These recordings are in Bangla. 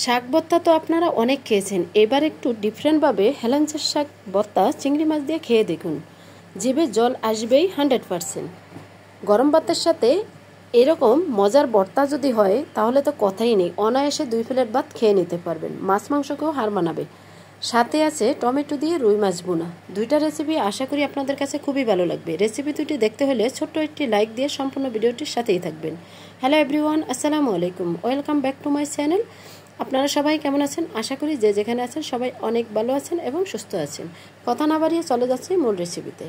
শাক ভর্তা তো আপনারা অনেক খেয়েছেন। এবার একটু ডিফারেন্টভাবে হেলাঞ্চার শাক ভর্তা চিংড়ি মাছ দিয়ে খেয়ে দেখুন, জিভে জল আসবেই 100%। গরম ভাতের সাথে এরকম মজার ভর্তা যদি হয় তাহলে তো কথাই নেই, অনায়াসে 2 প্লেট ভাত খেয়ে নিতে পারবেন, মাছ মাংসকেও হার মানাবে। সাথে আছে টমেটো দিয়ে রুই মাছ বোনা। দুইটা রেসিপি আশা করি আপনাদের কাছে খুবই ভালো লাগবে। রেসিপি দুটি দেখতে হলে ছোট্ট একটি লাইক দিয়ে সম্পূর্ণ ভিডিওটির সাথেই থাকবেন। হ্যালো এভরিওয়ান, আসসালামু আলাইকুম, welcome back to my channel. আপনারা সবাই কেমন আছেন? আশা করি যে যেখানে আছেন সবাই অনেক ভালো আছেন এবং সুস্থ আছেন। কথা না বাড়িয়ে চলে যাচ্ছি মূল রেসিপিতে।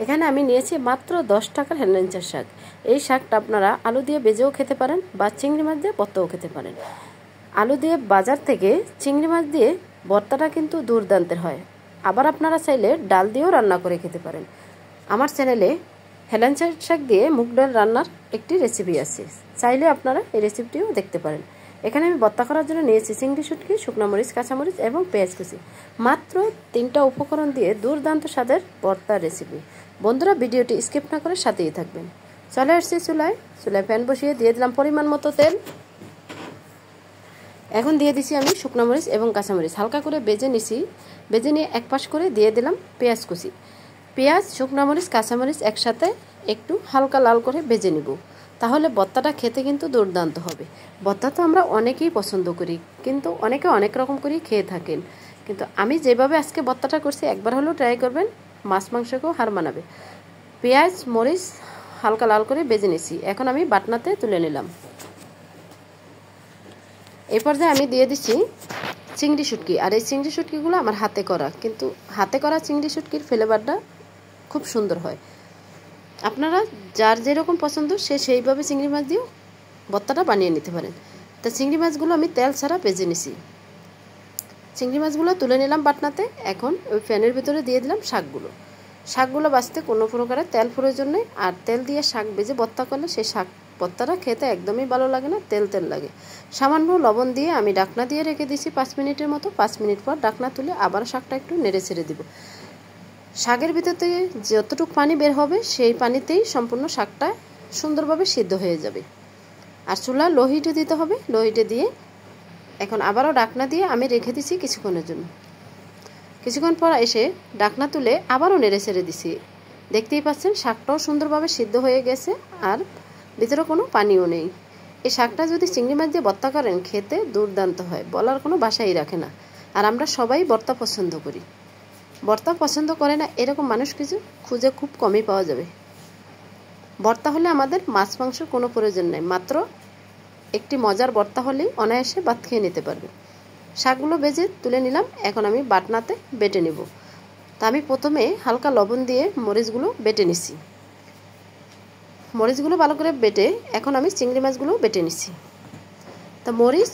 এখানে আমি নিয়েছি মাত্র 10 টাকার হেলেঞ্চার শাক। এই শাকটা আপনারা আলু দিয়ে ভেজেও খেতে পারেন বা চিংড়ি মাছ দিয়ে ভর্তাও খেতে পারেন। আলু দিয়ে বাজার থেকে চিংড়ি মাছ দিয়ে ভর্তাটা কিন্তু দুর্দান্তের হয়। আবার আপনারা চাইলে ডাল দিয়েও রান্না করে খেতে পারেন। আমার চ্যানেলে হেলেঞ্চার শাক দিয়ে মুগ ডাল রান্নার একটি রেসিপি আছে, চাইলে আপনারা এই রেসিপিটিও দেখতে পারেন। এখানে আমি ভর্তা করার জন্য নিয়েছি চিংড়ি শুটকি, শুকনো মরিচ, কাঁচামরিচ এবং পেঁয়াজ কুচি। মাত্র 3টা উপকরণ দিয়ে দুর্দান্ত স্বাদের ভর্তার রেসিপি। বন্ধুরা, ভিডিওটি স্কিপ না করে সাথেই থাকবেন। চলে আসছি চুলায় প্যান বসিয়ে দিয়ে দিলাম পরিমাণ মতো তেল। এখন দিয়ে দিছি আমি শুকনো মরিচ এবং কাঁচামরিচ, হালকা করে ভেজে নিছি। ভেজে নিয়ে এক পাশ করে দিয়ে দিলাম পেঁয়াজ কুচি। পেঁয়াজ, শুকনো মরিচ, কাঁচামরিচ একসাথে একটু হালকা লাল করে ভেজে নিব, তাহলে ভর্তাটা খেতে কিন্তু দুর্দান্ত হবে। ভর্তা তো আমরা অনেকেই পছন্দ করি, কিন্তু অনেকে অনেক রকম করেই খেয়ে থাকেন, কিন্তু আমি যেভাবে আজকে ভর্তাটা করছি একবার হলেও ট্রাই করবেন, মাছ মাংসকেও হার মানাবে। পেঁয়াজ মরিচ হালকা লাল করে ভেজে নিছি, এখন আমি বাটনাতে তুলে নিলাম। এই পর্যায়ে আমি দিয়ে দিচ্ছি চিংড়ি শুটকি। আর এই চিংড়ি শুটকিগুলো আমার হাতে করা, কিন্তু হাতে করা চিংড়ি শুটকির ফ্লেভারটা খুব সুন্দর হয়। আপনারা যার যেরকম পছন্দ সে সেইভাবে চিংড়ি মাছ দিয়েও ভর্তাটা বানিয়ে নিতে পারেন। তা চিংড়ি মাছগুলো আমি তেল ছাড়া ভেজে নিছি। চিংড়ি মাছগুলো তুলে নিলাম বাটনাতে। এখন ওই প্যানের ভিতরে দিয়ে দিলাম শাকগুলো বাছতে কোনো প্রকারের তেল প্রয়োজন নেই। আর তেল দিয়ে শাক ভেজে ভর্তা করলে সেই শাক ভর্তাটা খেতে একদমই ভালো লাগে না, তেল তেল লাগে। সামান্য লবণ দিয়ে আমি ঢাকনা দিয়ে রেখে দিয়েছি 5 মিনিটের মতো। 5 মিনিট পর ঢাকনা তুলে আবার শাকটা একটু নেড়ে ছেড়ে দিব। শাকের ভিতর থেকে যতটুকু পানি বের হবে সেই পানিতেই সম্পূর্ণ শাকটা সুন্দরভাবে সিদ্ধ হয়ে যাবে। আর চুলা লো হিটে দিতে হবে। লো হিটে দিয়ে এখন আবারও ঢাকনা দিয়ে আমি রেখে দিছি কিছুক্ষণের জন্য। কিছুক্ষণ পর এসে ঢাকনা তুলে আবারও নেড়ে ছেড়ে দিছি। দেখতেই পাচ্ছেন শাকটাও সুন্দরভাবে সিদ্ধ হয়ে গেছে আর ভিতরে কোনো পানিও নেই। এই শাকটা যদি চিংড়ি মাছ দিয়ে ভর্তা করেন খেতে দুর্দান্ত হয়, বলার কোনো ভাষাই রাখে না। আর আমরা সবাই ভর্তা পছন্দ করি। ভর্তা পছন্দ করে না এরকম মানুষ কিছু খুঁজে খুব কমই পাওয়া যাবে। ভর্তা হলে আমাদের মাছ মাংসের কোনো প্রয়োজন নেই, মাত্র একটি মজার ভর্তা হলেই অনায়াসে ভাত খেয়ে নিতে পারবে। শাকগুলো ভেজে তুলে নিলাম। এখন আমি বাটনাতে বেটে নেব। তা আমি প্রথমে হালকা লবণ দিয়ে মরিচগুলো বেটে নিছি। মরিচগুলো ভালো করে বেটে এখন আমি চিংড়ি মাছগুলো বেটে নিছি। তা মরিচ,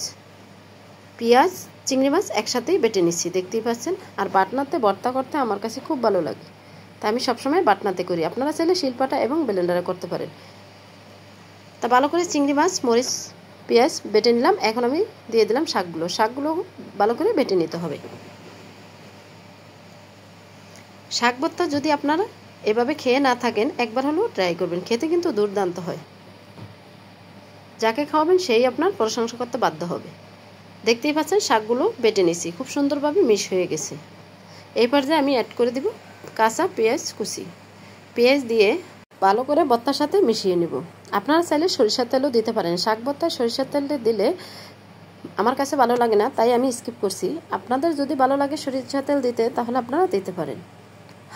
পেঁয়াজ, চিংড়ি মাছ একসাথেই বেটে নিচ্ছি, দেখতেই পাচ্ছেন। আর বাটনাতে ভর্তা করতে আমার কাছে খুব ভালো লাগে, তা আমি সবসময় বাটনাতে করি। আপনারা চাইলে শিলপাটা এবং ব্লেন্ডারে করতে পারেন। তা ভালো করে চিংড়ি মাছ, মরিচ, পেঁয়াজ বেটে নিলাম। এখন আমি দিয়ে দিলাম শাকগুলো ভালো করে বেটে নিতে হবে। শাক ভর্তা যদি আপনারা এভাবে খেয়ে না থাকেন একবার হলেও ট্রাই করবেন, খেতে কিন্তু দুর্দান্ত হয়। যাকে খাওয়াবেন সেই আপনার প্রশংসা করতে বাধ্য হবে। দেখতেই পাচ্ছেন শাকগুলো বেটে নিছি, খুব সুন্দরভাবে মিশ হয়ে গেছে। এই পর্যায়ে আমি অ্যাড করে দিব কাঁচা পেঁয়াজ কুচি। পেঁয়াজ দিয়ে ভালো করে ভর্তার সাথে মিশিয়ে নেব। আপনারা চাইলে সরিষার তেলও দিতে পারেন। শাক ভর্তায় সরিষার তেল দিলে আমার কাছে ভালো লাগে না, তাই আমি স্কিপ করছি। আপনাদের যদি ভালো লাগে সরিষার তেল দিতে তাহলে আপনারা দিতে পারেন।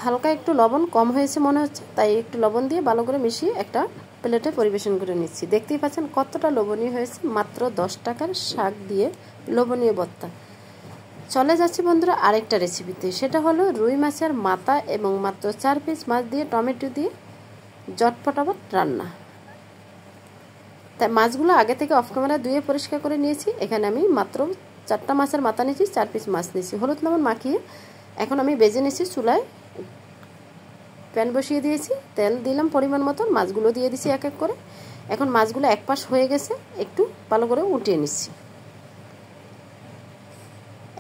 হালকা একটু লবণ কম হয়েছে মনে হচ্ছে, তাই একটু লবণ দিয়ে ভালো করে মিশিয়ে একটা প্লেটে পরিবেশন করে নিচ্ছি। দেখতেই পাচ্ছেন কতটা লোভনীয় হয়েছে, মাত্র 10 টাকার শাক দিয়ে লোভনীয় ভর্তা। চলে যাচ্ছি বন্ধুরা আরেকটা রেসিপিতে, সেটা হলো রুই মাছের মাথা এবং মাত্র 4 পিস মাছ দিয়ে টমেটো দিয়ে জটপটাবট রান্না। তাই মাছগুলো আগে থেকে অফ ক্যামেরা ধুয়ে পরিষ্কার করে নিয়েছি। এখানে আমি মাত্র 4টা মাছের মাথা নিয়েছি, 4 পিস মাছ নিয়েছি, হলুদ লবণ মাখিয়ে এখন আমি ভেজে নিয়েছি। চুলায় প্যান বসিয়ে দিয়েছি, তেল দিলাম পরিমাণ মতন, মাছগুলো দিয়ে দিছি এক এক করে। এখন মাছগুলো এক পাশ হয়ে গেছে, একটু ভালো করে উল্টিয়ে নিচ্ছি।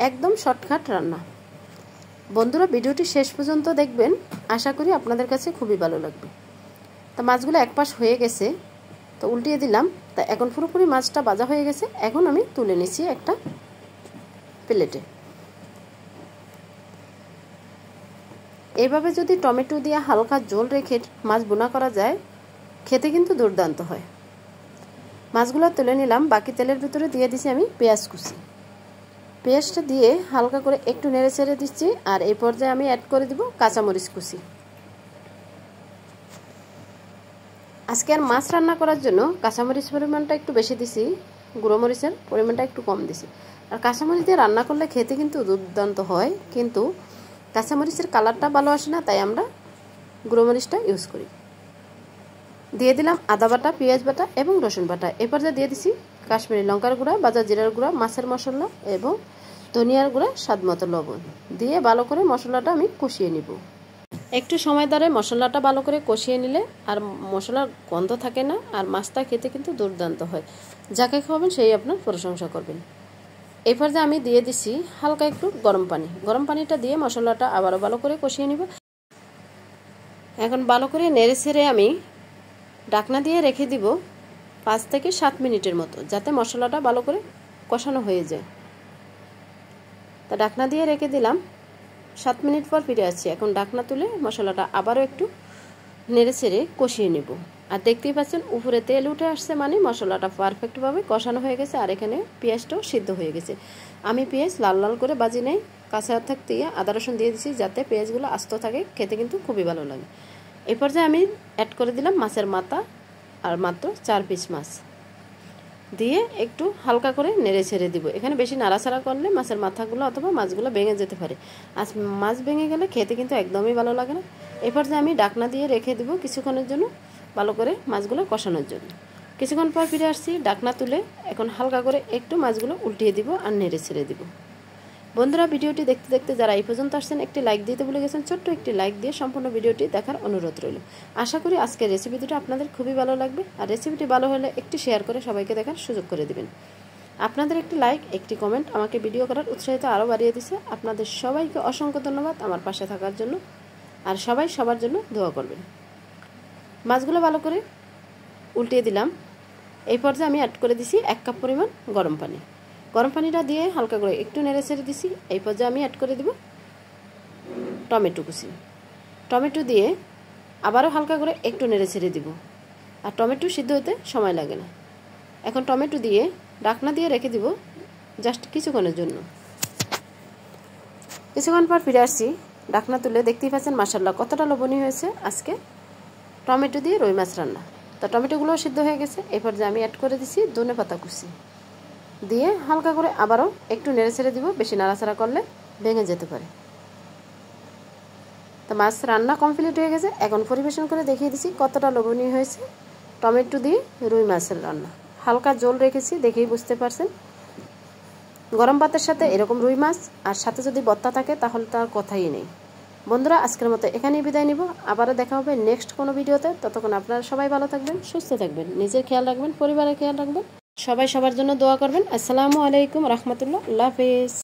একদম শর্টকাট রান্না। বন্ধুরা, ভিডিওটি শেষ পর্যন্ত দেখবেন, আশা করি আপনাদের কাছে খুবই ভালো লাগবে। তা মাছগুলো এক পাশ হয়ে গেছে, তো উল্টিয়ে দিলাম। তা এখন পুরোপুরি মাছটা ভাজা হয়ে গেছে। এখন আমি তুলে নিচ্ছি একটা প্লেটে। এইভাবে যদি টমেটো দিয়ে হালকা ঝোল রেখে মাছ ভুনা করা যায়, খেতে কিন্তু দুর্দান্ত হয়। মাছগুলো তুলে নিলাম, বাকি তেলের ভিতরে দিয়ে দিছি আমি পেঁয়াজ কুচি। পেঁয়াজটা দিয়ে হালকা করে একটু নেড়ে ছেড়ে দিচ্ছি, আর এই পর্যায়ে আমি অ্যাড করে দিব কাঁচামরিচ কুচি। আজকে আর মাছ রান্না করার জন্য কাঁচামরিচ পরিমাণটা একটু বেশি দিছি, গুঁড়ো মরিচের পরিমাণটা একটু কম দিছি। আর কাঁচামরিচ দিয়ে রান্না করলে খেতে কিন্তু দুর্দান্ত হয়, কিন্তু কাঁচামরিচের কালারটা ভালো আসে না, তাই আমরা গুঁড়ো মরিচটা ইউজ করি। দিয়ে দিলাম আদা বাটা, পেঁয়াজ বাটা এবং রসুন বাটা। এ পর্যায়ে দিয়ে দিছি কাশ্মীরি লঙ্কার গুঁড়া, ভাজা জিরার গুঁড়া, মাছের মশলা এবং ধনিয়ার গুঁড়া, স্বাদ মতো লবণ দিয়ে ভালো করে মশলাটা আমি কষিয়ে নিব। একটু সময় ধরে মশলাটা ভালো করে কষিয়ে নিলে আর মশলার গন্ধ থাকে না, আর মাছটা খেতে কিন্তু দুর্দান্ত হয়। যাকে খাবেন সেই আপনার প্রশংসা করবেন। এই পর্যায়ে আমি দিয়ে দিছি হালকা একটু গরম পানি। গরম পানিটা দিয়ে মশলাটা আবারও ভালো করে কষিয়ে নিব। এখন ভালো করে নেড়ে ছেড়ে আমি ঢাকনা দিয়ে রেখে দিব 5 থেকে 7 মিনিটের মতো, যাতে মশলাটা ভালো করে কষানো হয়ে যায়। তা ঢাকনা দিয়ে রেখে দিলাম। 7 মিনিট পর ফিরে আসছি। এখন ঢাকনা তুলে মশলাটা আবারও একটু নেড়ে ছেড়ে কষিয়ে নেব। আর দেখতেই পাচ্ছেন উপরে তেল উঠে আসছে, মানে মশলাটা পারফেক্টভাবে কষানো হয়ে গেছে। আর এখানে পেঁয়াজটাও সিদ্ধ হয়ে গেছে। আমি পেঁয়াজ লাল লাল করে ভাজি নেই, কাঁচা থাকতে আদা রসুন দিয়ে দিচ্ছি, যাতে পেঁয়াজগুলো আস্ত থাকে, খেতে কিন্তু খুবই ভালো লাগে। এই পর্যায়ে আমি অ্যাড করে দিলাম মাছের মাথা, আর মাত্র 4 পিস মাছ দিয়ে একটু হালকা করে নেড়ে ছেড়ে দিব। এখানে বেশি নাড়াচাড়া করলে মাছের মাথাগুলো অথবা মাছগুলো ভেঙে যেতে পারে। আর মাছ ভেঙে গেলে খেতে কিন্তু একদমই ভালো লাগে না। এরপর যে আমি ঢাকনা দিয়ে রেখে দিব কিছুক্ষণের জন্য, ভালো করে মাছগুলো কষানোর জন্য। কিছুক্ষণ পর ফিরে আসছি ঢাকনা তুলে। এখন হালকা করে একটু মাছগুলো উল্টিয়ে দিব আর নেড়ে ছেড়ে দিব। বন্ধুরা, ভিডিওটি দেখতে দেখতে যারা এই পর্যন্ত আসছেন, একটি লাইক দিতে ভুলে গেছেন, ছোট্ট একটি লাইক দিয়ে সম্পূর্ণ ভিডিওটি দেখার অনুরোধ রইল। আশা করি আজকের রেসিপি দুটো আপনাদের খুবই ভালো লাগবে। আর রেসিপিটি ভালো হলে একটি শেয়ার করে সবাইকে দেখার সুযোগ করে দিবেন। আপনাদের একটি লাইক, একটি কমেন্ট আমাকে ভিডিও করার উৎসাহিত আরও বাড়িয়ে দিচ্ছে। আপনাদের সবাইকে অসংখ্য ধন্যবাদ আমার পাশে থাকার জন্য। আর সবাই সবার জন্য দোয়া করবেন। মাছগুলো ভালো করে উল্টিয়ে দিলাম। এই পর্যায়ে আমি অ্যাড করে দিছি 1 কাপ পরিমাণ গরম পানি। গরম পানিটা দিয়ে হালকা করে একটু নেড়ে ছেড়ে দিছি। এই পর্যায়ে আমি অ্যাড করে দিব টমেটো কুচি। টমেটো দিয়ে আবারও হালকা করে একটু নেড়ে ছেড়ে দিব। আর টমেটো সিদ্ধ হতে সময় লাগে না। এখন টমেটো দিয়ে ঢাকনা দিয়ে রেখে দিব জাস্ট কিছুক্ষণের জন্য। কিছুক্ষণ পর ফিরে আসছি ঢাকনা তুলে। দেখতেই পাচ্ছেন মাশাআল্লাহ কতটা লোভনীয় হয়েছে আজকে টমেটো দিয়ে রুই মাছ রান্না। তো টমেটোগুলোও সিদ্ধ হয়ে গেছে। এরপর যে আমি অ্যাড করে দিছি ধনেপাতা কুচি দিয়ে হালকা করে আবারও একটু নেড়ে ছেড়ে দিব। বেশি নাড়াচাড়া করলে ভেঙে যেতে পারে। তো মাছ রান্না কমপ্লিট হয়ে গেছে। এখন পরিবেশন করে দেখিয়ে দিছি কতটা লোভনীয় হয়েছে টমেটো দিয়ে রুই মাছের রান্না। হালকা ঝোল রেখেছি, দেখেই বুঝতে পারছেন। গরম ভাতের সাথে এরকম রুই মাছ আর সাথে যদি ভর্তা থাকে তাহলে তার কথাই নেই। বন্ধুরা, আজকের মতো এখানেই বিদায় নিব। আবারও দেখা হবে নেক্সট কোনো ভিডিওতে। ততক্ষণ আপনারা সবাই ভালো থাকবেন, সুস্থ থাকবেন, নিজের খেয়াল রাখবেন, পরিবারের খেয়াল রাখবেন। সবাই সবার জন্য দোয়া করবেন। আসসালামু আলাইকুম রহমতুল্লাহ। আল্লাহ হাফেজ।